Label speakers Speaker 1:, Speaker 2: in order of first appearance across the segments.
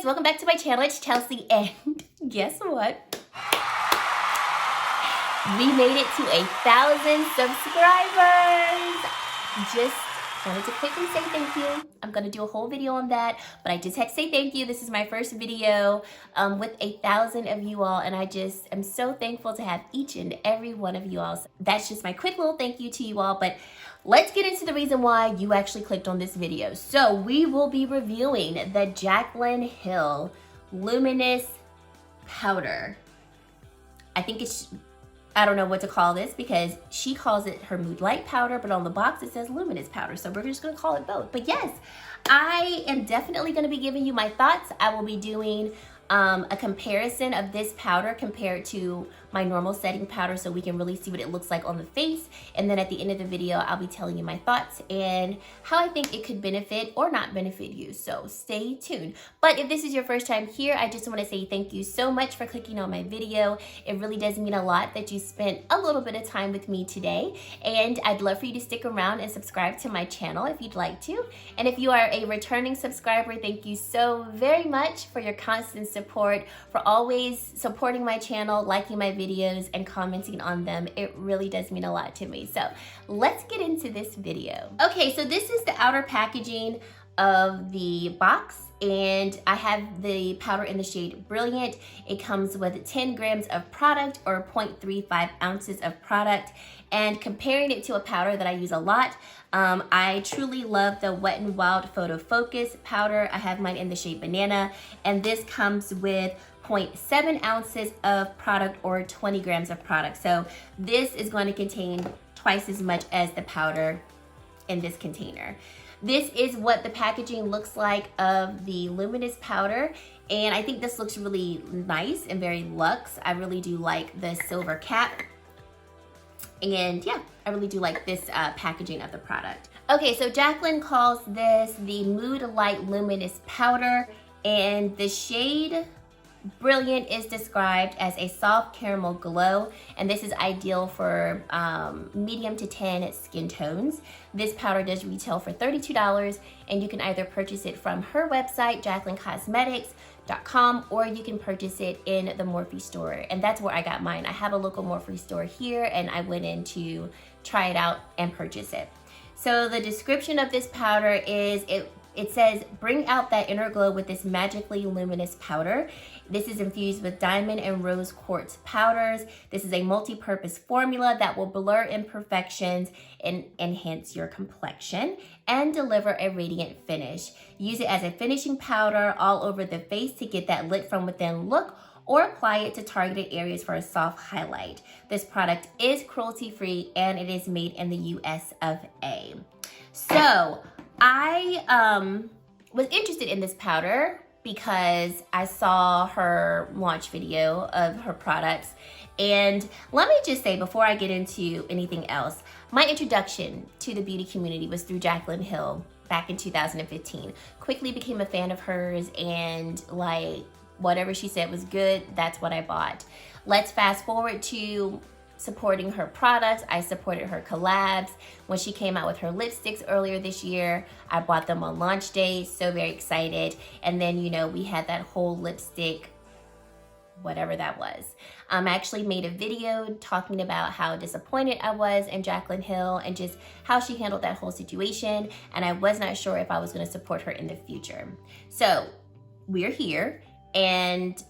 Speaker 1: welcome back to my channel. It's Chelsea, and guess what? We made it to 1,000 subscribers. Just wanted to quickly say thank you. I'm gonna do a whole video on that, but I just had to say thank you. This is my first video with 1,000 of you all, and I just am so thankful to have each and every one of you all. So that's just my quick little thank you to you all, but let's get into the reason why you actually clicked on this video. So we will be reviewing the Jaclyn Hill Luminous Powder. I don't know what to call this because she calls it her Mood Light Powder, but on the box it says Luminous Powder. So we're just gonna call it both. But yes, I am definitely gonna be giving you my thoughts. I will be doing a comparison of this powder compared to my normal setting powder so we can really see what it looks like on the face. And then at the end of the video, I'll be telling you my thoughts and how I think it could benefit or not benefit you. So stay tuned. But if this is your first time here, I just want to say thank you so much for clicking on my video. It really does mean a lot that you spent a little bit of time with me today. And I'd love for you to stick around and subscribe to my channel if you'd like to. And if you are a returning subscriber, thank you so very much for your constant support, for always supporting my channel, liking my videos, and commenting on them. It really does mean a lot to me. So let's get into this video. Okay, so this is the outer packaging of the box, and I have the powder in the shade Brilliant. It comes with 10 grams of product, or 0.35 ounces of product. And comparing it to a powder that I use a lot, I truly love the Wet n Wild Photofocus powder. I have mine in the shade Banana, and this comes with 0.7 ounces of product, or 20 grams of product. So this is going to contain twice as much as the powder in this container. This is what the packaging looks like of the Luminous Powder, and I think this looks really nice and very luxe. I really do like the silver cap, and yeah, I really do like this packaging of the product. Okay, so Jaclyn calls this the Mood Light Luminous Powder, and the shade Brilliant is described as a soft caramel glow, and this is ideal for medium to tan skin tones. This powder does retail for $32, and you can either purchase it from her website, JaclynCosmetics.com, or you can purchase it in the Morphe store, and that's where I got mine. I have a local Morphe store here, and I went in to try it out and purchase it. So the description of this powder is, it says, bring out that inner glow with this magically luminous powder. This is infused with diamond and rose quartz powders. This is a multi-purpose formula that will blur imperfections and enhance your complexion and deliver a radiant finish. Use it as a finishing powder all over the face to get that lit from within look, or apply it to targeted areas for a soft highlight. This product is cruelty-free, and it is made in the US of A. So I was interested in this powder because I saw her launch video of her products. And let me just say, before I get into anything else, my introduction to the beauty community was through Jaclyn Hill back in 2015. Quickly became a fan of hers, and like whatever she said was good, that's what I bought. Let's fast forward to supporting her products. I supported her collabs. When she came out with her lipsticks earlier this year, I bought them on launch day, so very excited. And then, you know, we had that whole lipstick, whatever that was. I actually made a video talking about how disappointed I was in Jaclyn Hill and just how she handled that whole situation, and I was not sure if I was going to support her in the future. So we're here, and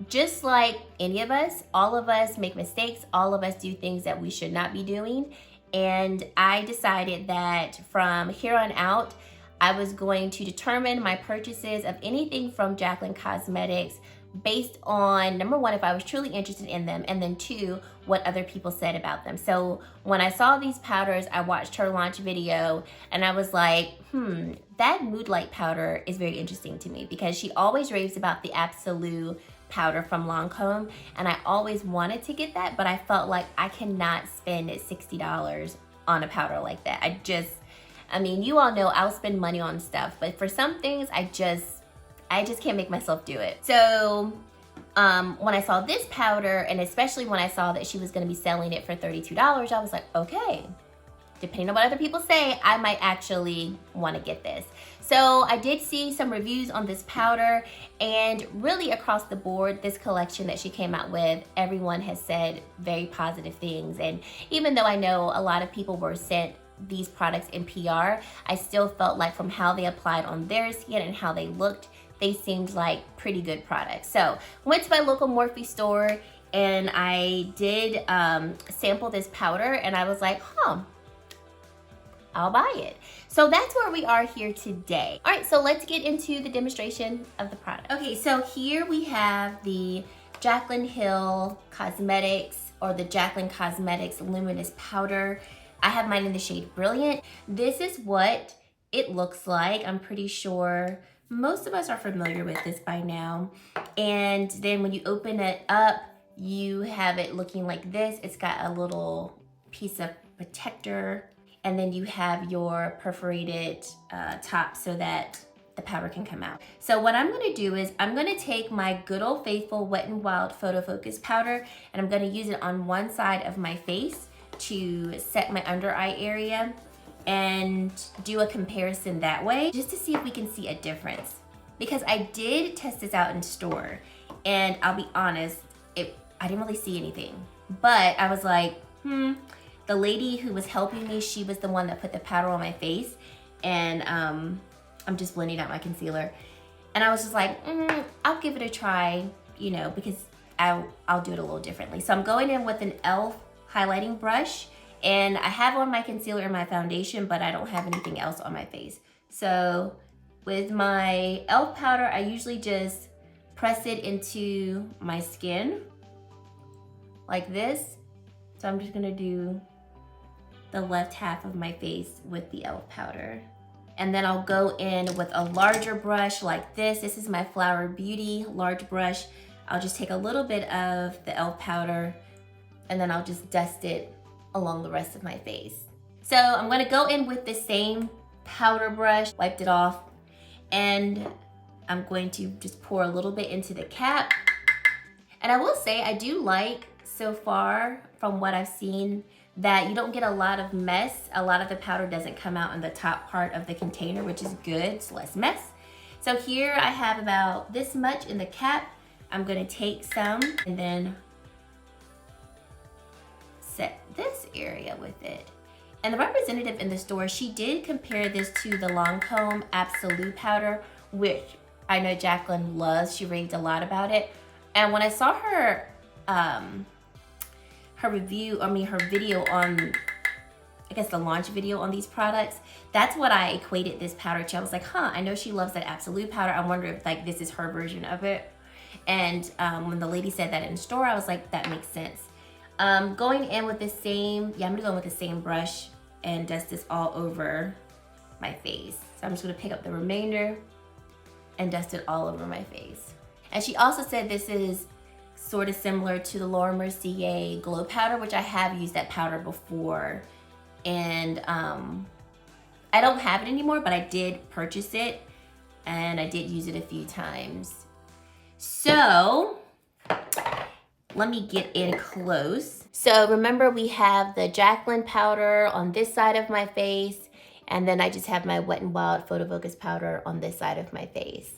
Speaker 1: just like any of us, all of us make mistakes. All of us do things that we should not be doing. And I decided that from here on out, I was going to determine my purchases of anything from Jaclyn Cosmetics based on, number one, if I was truly interested in them, and then two, what other people said about them. So when I saw these powders, I watched her launch video, and I was like, that Mood Light powder is very interesting to me, because she always raves about the Absolute powder from Lancome, and I always wanted to get that, but I felt like I cannot spend $60 on a powder like that. I mean, you all know I'll spend money on stuff, but for some things, I just can't make myself do it. So when I saw this powder, and especially when I saw that she was gonna be selling it for $32, I was like, okay, depending on what other people say, I might actually want to get this. So I did see some reviews on this powder, and really across the board, this collection that she came out with, everyone has said very positive things. And even though I know a lot of people were sent these products in PR, I still felt like from how they applied on their skin and how they looked, they seemed like pretty good products. So went to my local Morphe store and I did sample this powder, and I was like, I'll buy it. So that's where we are here today. All right, so let's get into the demonstration of the product. Okay, so here we have the Jaclyn Cosmetics, or the Jaclyn Cosmetics Luminous Powder. I have mine in the shade Brilliant. This is what it looks like. I'm pretty sure most of us are familiar with this by now. And then when you open it up, you have it looking like this. It's got a little piece of protector, and then you have your perforated top so that the powder can come out. So what I'm gonna do is I'm gonna take my good old faithful Wet n Wild Photofocus powder, and I'm gonna use it on one side of my face to set my under eye area and do a comparison that way, just to see if we can see a difference. Because I did test this out in store, and I'll be honest, I didn't really see anything. But I was like, the lady who was helping me, she was the one that put the powder on my face, and I'm just blending out my concealer. And I was just like, I'll give it a try, you know, because I'll do it a little differently. So I'm going in with an e.l.f. highlighting brush, and I have on my concealer and my foundation, but I don't have anything else on my face. So with my e.l.f. powder, I usually just press it into my skin like this. So I'm just gonna do the left half of my face with the e.l.f. powder. And then I'll go in with a larger brush like this. This is my Flower Beauty large brush. I'll just take a little bit of the e.l.f. powder, and then I'll just dust it along the rest of my face. So I'm gonna go in with the same powder brush, wiped it off, and I'm going to just pour a little bit into the cap. And I will say, I do like, so far from what I've seen, that you don't get a lot of mess. A lot of the powder doesn't come out in the top part of the container, which is good, it's less mess. So here I have about this much in the cap. I'm gonna take some and then set this area with it. And the representative in the store, she did compare this to the Lancome Absolute powder, which I know Jaclyn loves. She raved a lot about it. And when I saw her her video on, I guess the launch video on these products, that's what I equated this powder to. I was like, I know she loves that Absolute powder. I wonder if like this is her version of it. And when the lady said that in store, I was like, that makes sense. Going in with the same, I'm gonna go in with the same brush and dust this all over my face. So I'm just gonna pick up the remainder and dust it all over my face. And she also said this is sort of similar to the Laura Mercier Glow Powder, which I have used that powder before. And I don't have it anymore, but I did purchase it and I did use it a few times. So let me get in close. So remember, we have the Jaclyn powder on this side of my face, and then I just have my Wet n Wild Photofocus powder on this side of my face.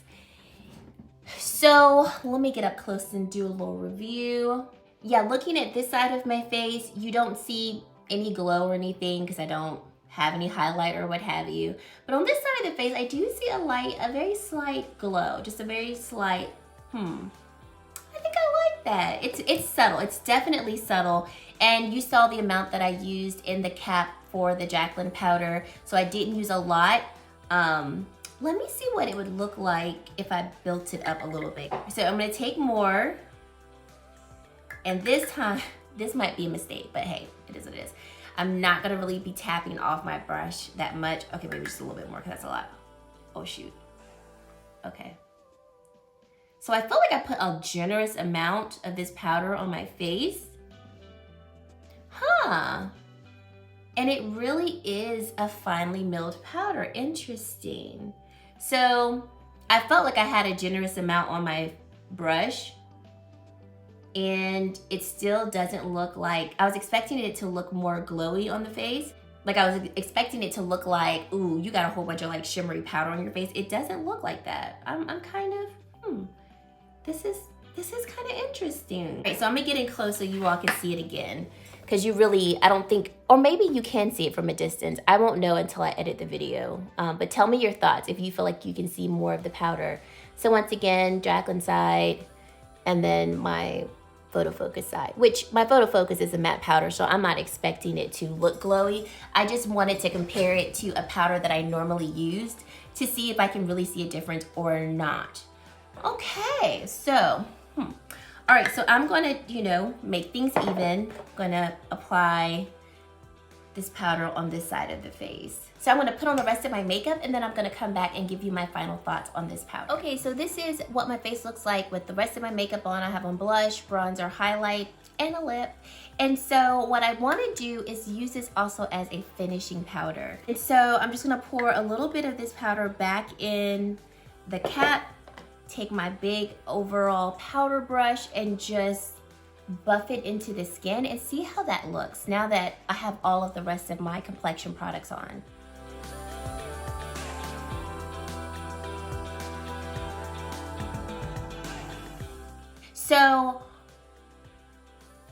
Speaker 1: So let me get up close and do a little review. Yeah, looking at this side of my face, you don't see any glow or anything because I don't have any highlight or what have you. But on this side of the face, I do see a very slight glow, just a very slight, I think I like that. It's subtle, it's definitely subtle. And you saw the amount that I used in the cap for the Jaclyn powder, so I didn't use a lot. Let me see what it would look like if I built it up a little bit. So I'm gonna take more, and this time, this might be a mistake, but hey, it is what it is. I'm not gonna really be tapping off my brush that much. Okay, maybe just a little bit more, because that's a lot. Oh shoot, okay. So I feel like I put a generous amount of this powder on my face. And it really is a finely milled powder, interesting. So I felt like I had a generous amount on my brush, and it still doesn't look like, I was expecting it to look more glowy on the face, like I was expecting it to look like, ooh, you got a whole bunch of like shimmery powder on your face. It doesn't look like that. I'm kind of, this is kind of interesting. All right, so I'm gonna get in close so you all can see it again. Because you really, I don't think, or maybe you can see it from a distance. I won't know until I edit the video. But tell me your thoughts if you feel like you can see more of the powder. So once again, Jaclyn side, and then my Photofocus side, which my Photofocus is a matte powder, so I'm not expecting it to look glowy. I just wanted to compare it to a powder that I normally used to see if I can really see a difference or not. Okay, so, all right, so I'm gonna, you know, make things even. I'm gonna apply this powder on this side of the face. So I'm gonna put on the rest of my makeup and then I'm gonna come back and give you my final thoughts on this powder. Okay, so this is what my face looks like with the rest of my makeup on. I have on blush, bronzer, highlight, and a lip. And so what I wanna do is use this also as a finishing powder. And so I'm just gonna pour a little bit of this powder back in the cap, take my big overall powder brush and just buff it into the skin and see how that looks now that I have all of the rest of my complexion products on. So,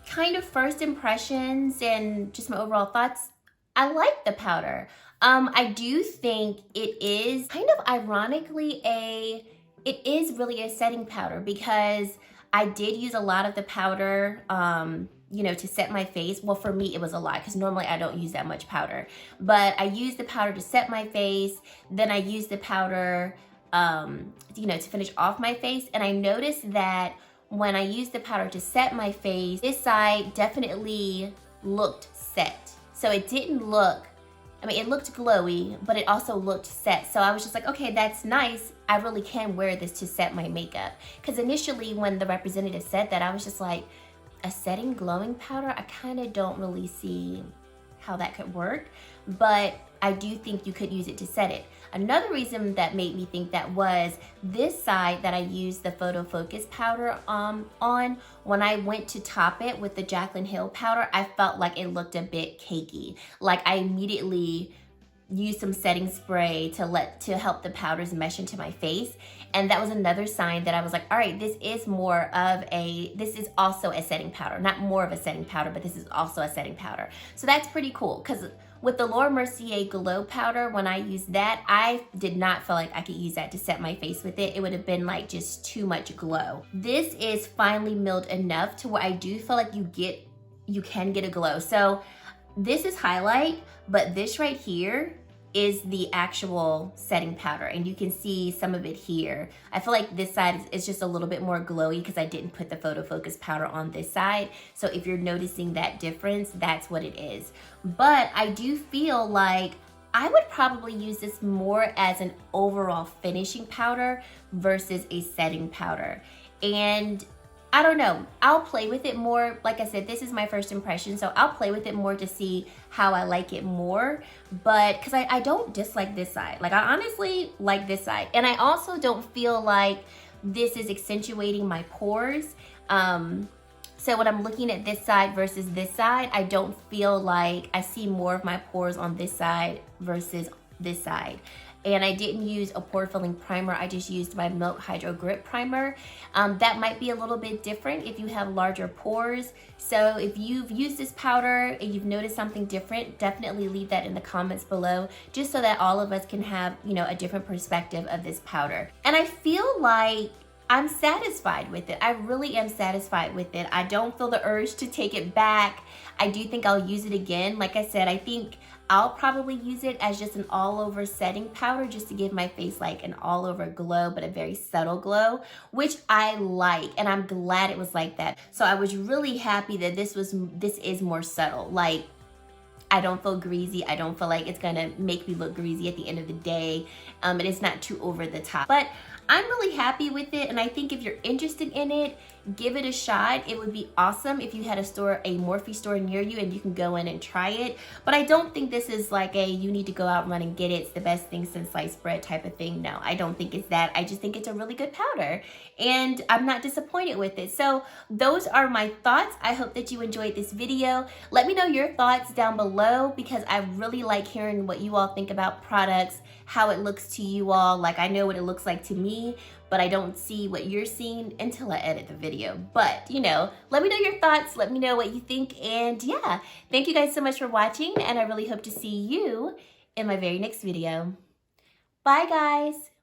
Speaker 1: kind of first impressions and just my overall thoughts, I like the powder. I do think it is kind of ironically it is really a setting powder because I did use a lot of the powder, you know, to set my face. Well, for me, it was a lot because normally I don't use that much powder. But I used the powder to set my face. Then I used the powder, you know, to finish off my face. And I noticed that when I used the powder to set my face, this side definitely looked set. So it didn't look, I mean, it looked glowy, but it also looked set. So I was just like, okay, that's nice. I really can wear this to set my makeup. Because initially when the representative said that, I was just like, a setting glowing powder? I kind of don't really see how that could work. But I do think you could use it to set it. Another reason that made me think that was this side that I used the Photofocus powder on, when I went to top it with the Jaclyn Hill powder, I felt like it looked a bit cakey. Like I immediately used some setting spray to help the powders mesh into my face. And that was another sign that I was like, all right, this is also a setting powder. Not more of a setting powder, but this is also a setting powder. So that's pretty cool because with the Laura Mercier Glow Powder, when I used that, I did not feel like I could use that to set my face with it. It would have been like just too much glow. This is finely milled enough to where I do feel like you can get a glow. So this is highlight, but this right here is the actual setting powder, and you can see some of it here. I feel like this side is just a little bit more glowy because I didn't put the Photofocus powder on this side. So if you're noticing that difference, that's what it is. But I do feel like I would probably use this more as an overall finishing powder versus a setting powder. And I don't know, I'll play with it more. Like I said, this is my first impression, so I'll play with it more to see how I like it more. But because I don't dislike this side. Like I honestly like this side. And I also don't feel like this is accentuating my pores. So when I'm looking at this side versus this side, I don't feel like I see more of my pores on this side versus this side. And I didn't use a pore filling primer. I just used my Milk Hydro Grip Primer. That might be a little bit different if you have larger pores. So if you've used this powder and you've noticed something different, definitely leave that in the comments below, just so that all of us can have, you know, a different perspective of this powder. And I feel like I'm satisfied with it. I really am satisfied with it. I don't feel the urge to take it back. I do think I'll use it again. Like I said, I think I'll probably use it as just an all-over setting powder just to give my face like an all-over glow, but a very subtle glow, which I like, and I'm glad it was like that. So I was really happy that this is more subtle. Like, I don't feel greasy. I don't feel like it's gonna make me look greasy at the end of the day. And it's not too over the top. But I'm really happy with it, and I think if you're interested in it, give it a shot. It would be awesome if you had a Morphe store near you and you can go in and try it. But I don't think this is like a you need to go out and run and get it. It's the best thing since sliced bread type of thing. No, I don't think it's that. I just think it's a really good powder, and I'm not disappointed with it. So those are my thoughts. I hope that you enjoyed this video. Let me know your thoughts down below, because I really like hearing what you all think about products, how it looks to you all. Like, I know what it looks like to me, but I don't see what you're seeing until I edit the video. But, you know, let me know your thoughts. Let me know what you think. And yeah, thank you guys so much for watching, and I really hope to see you in my very next video. Bye, guys.